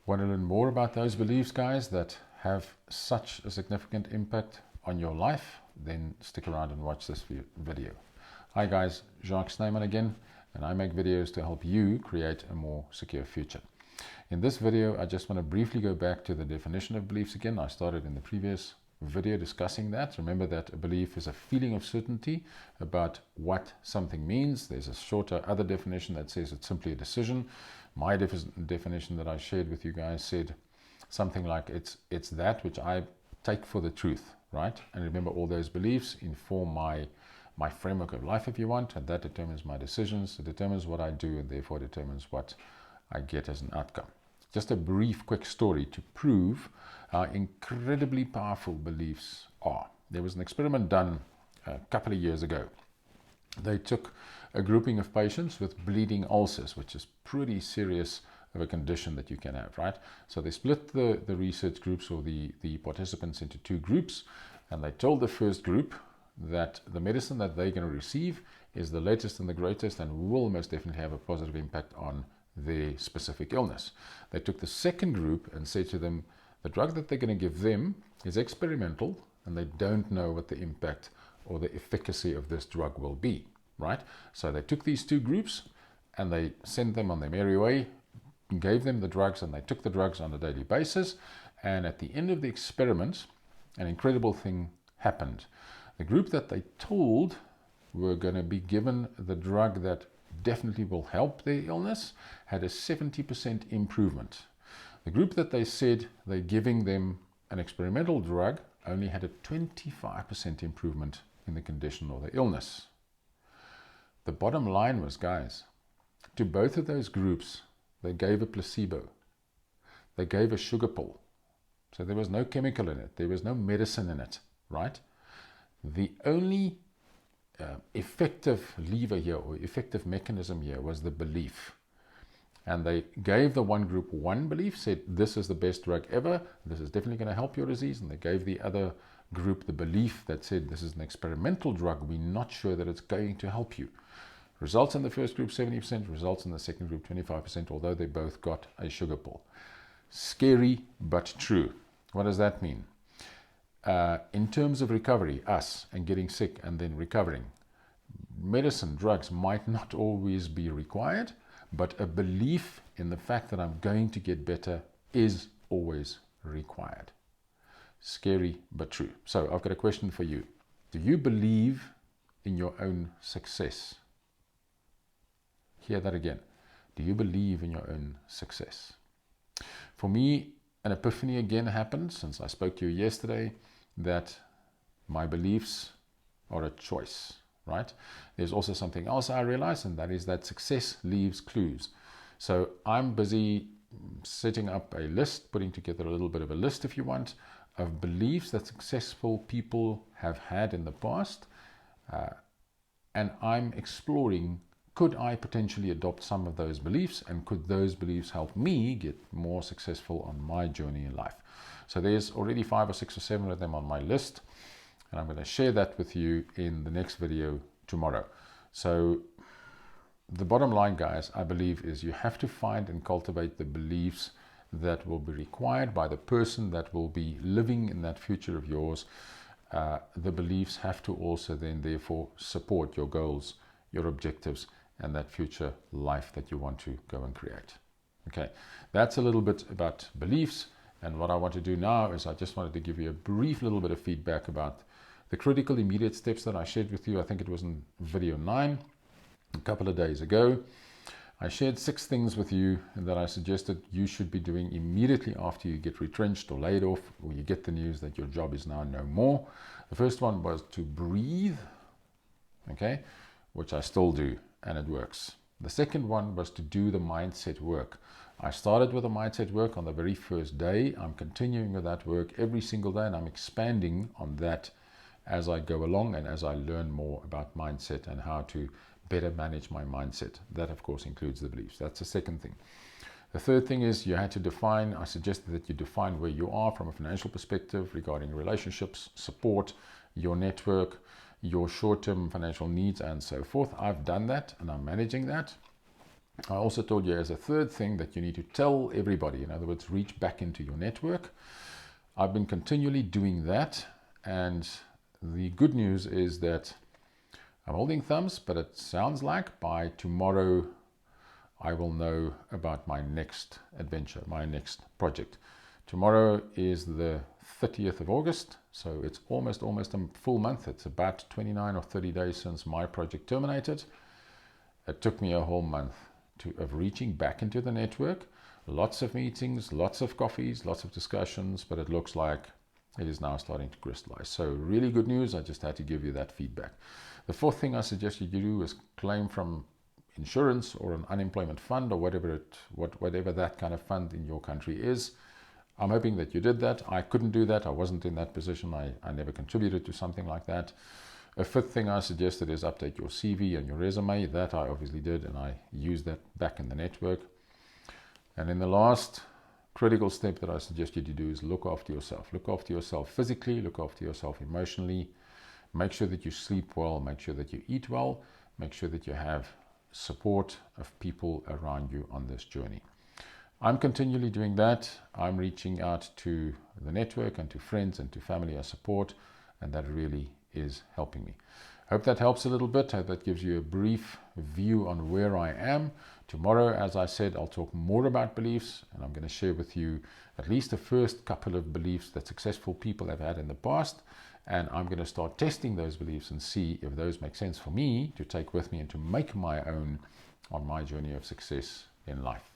Want to learn more about those beliefs, guys, that have such a significant impact on your life? Then stick around and watch this video. Hi guys, Jacques Snyman again, and I make videos to help you create a more secure future. In this video, I just want to briefly go back to the definition of beliefs again. I started in the previous video discussing that. Remember that a belief is a feeling of certainty about what something means. There's a shorter other definition that says it's simply a decision. My definition that I shared with you guys said something like it's that which I take for the truth, right? And remember, all those beliefs inform my framework of life, if you want, and that determines my decisions. It determines what I do, and therefore determines what I get as an outcome. Just a brief, quick story to prove how incredibly powerful beliefs are. There was an experiment done a couple of years ago. They took a grouping of patients with bleeding ulcers, which is pretty serious of a condition that you can have, right? So they split the research groups, or the participants, into two groups, and they told the first group that the medicine that they're going to receive is the latest and the greatest and will most definitely have a positive impact on their specific illness. They took the second group and said to them, the drug that they're going to give them is experimental and they don't know what the impact or the efficacy of this drug will be, right? So they took these two groups and they sent them on their merry way, gave them the drugs, and they took the drugs on a daily basis. And at the end of the experiment, an incredible thing happened. The group that they told were going to be given the drug that definitely will help their illness had a 70% improvement. The group that they said they're giving them an experimental drug only had a 25% improvement in the condition or the illness. The bottom line was, guys, to both of those groups, they gave a placebo. They gave a sugar pill. So there was no chemical in it. There was no medicine in it, right? The only effective lever here, or effective mechanism here, was the belief. And they gave the one group one belief, said this is the best drug ever, this is definitely going to help your disease. And they gave the other group the belief that said this is an experimental drug, we're not sure that it's going to help you. Results in the first group 70%, results in the second group 25%, although they both got a sugar pill. Scary but true. What does that mean? In terms of recovery, us, and getting sick and then recovering, medicine, drugs might not always be required, but a belief in the fact that I'm going to get better is always required. Scary but true. So I've got a question for you. Do you believe in your own success? Hear that again. Do you believe in your own success? For me, an epiphany again happened since I spoke to you yesterday, that my beliefs are a choice, right? There's also something else I realized, and that is that success leaves clues. So I'm busy setting up a list, putting together a little bit of a list, if you want, of beliefs that successful people have had in the past. And I'm exploring, could I potentially adopt some of those beliefs, and could those beliefs help me get more successful on my journey in life? So there's already 5 or 6 or 7 of them on my list, and I'm going to share that with you in the next video tomorrow. So the bottom line, guys, I believe is you have to find and cultivate the beliefs that will be required by the person that will be living in that future of yours. The beliefs have to also then therefore support your goals, your objectives, and that future life that you want to go and create. Okay, that's a little bit about beliefs. And what I want to do now is I just wanted to give you a brief little bit of feedback about the critical immediate steps that I shared with you. I think it was in video 9 a couple of days ago. I shared 6 things with you that I suggested you should be doing immediately after you get retrenched or laid off, or you get the news that your job is now no more. The first one was to breathe, okay, which I still do, and it works. The second one was to do the mindset work. I started with the mindset work on the very first day. I'm continuing with that work every single day, and I'm expanding on that as I go along and as I learn more about mindset and how to better manage my mindset. That, of course, includes the beliefs. That's the second thing. The third thing is you had to define, I suggested that you define where you are from a financial perspective regarding relationships, support, your network, your short-term financial needs, and so forth. I've done that, and I'm managing that. I also told you as a third thing that you need to tell everybody, in other words, reach back into your network. I've been continually doing that, and the good news is that I'm holding thumbs, but it sounds like by tomorrow I will know about my next adventure, my next project. Tomorrow is the 30th of August, so it's almost a full month. It's about 29 or 30 days since my project terminated. It took me a whole month of reaching back into the network. Lots of meetings, lots of coffees, lots of discussions, but it looks like it is now starting to crystallize. So really good news. I just had to give you that feedback. The fourth thing I suggest you do is claim from insurance or an unemployment fund or whatever that kind of fund in your country is. I'm hoping that you did that. I couldn't do that. I wasn't in that position. I never contributed to something like that. A fifth thing I suggested is update your CV and your resume. That I obviously did, and I used that back in the network. And then the last critical step that I suggest you to do is look after yourself. Look after yourself physically, look after yourself emotionally. Make sure that you sleep well, make sure that you eat well, make sure that you have support of people around you on this journey. I'm continually doing that. I'm reaching out to the network and to friends and to family as support, and that really is helping me. Hope that helps a little bit. Hope that gives you a brief view on where I am. Tomorrow, as I said, I'll talk more about beliefs, and I'm going to share with you at least the first couple of beliefs that successful people have had in the past. And I'm going to start testing those beliefs and see if those make sense for me to take with me and to make my own on my journey of success in life.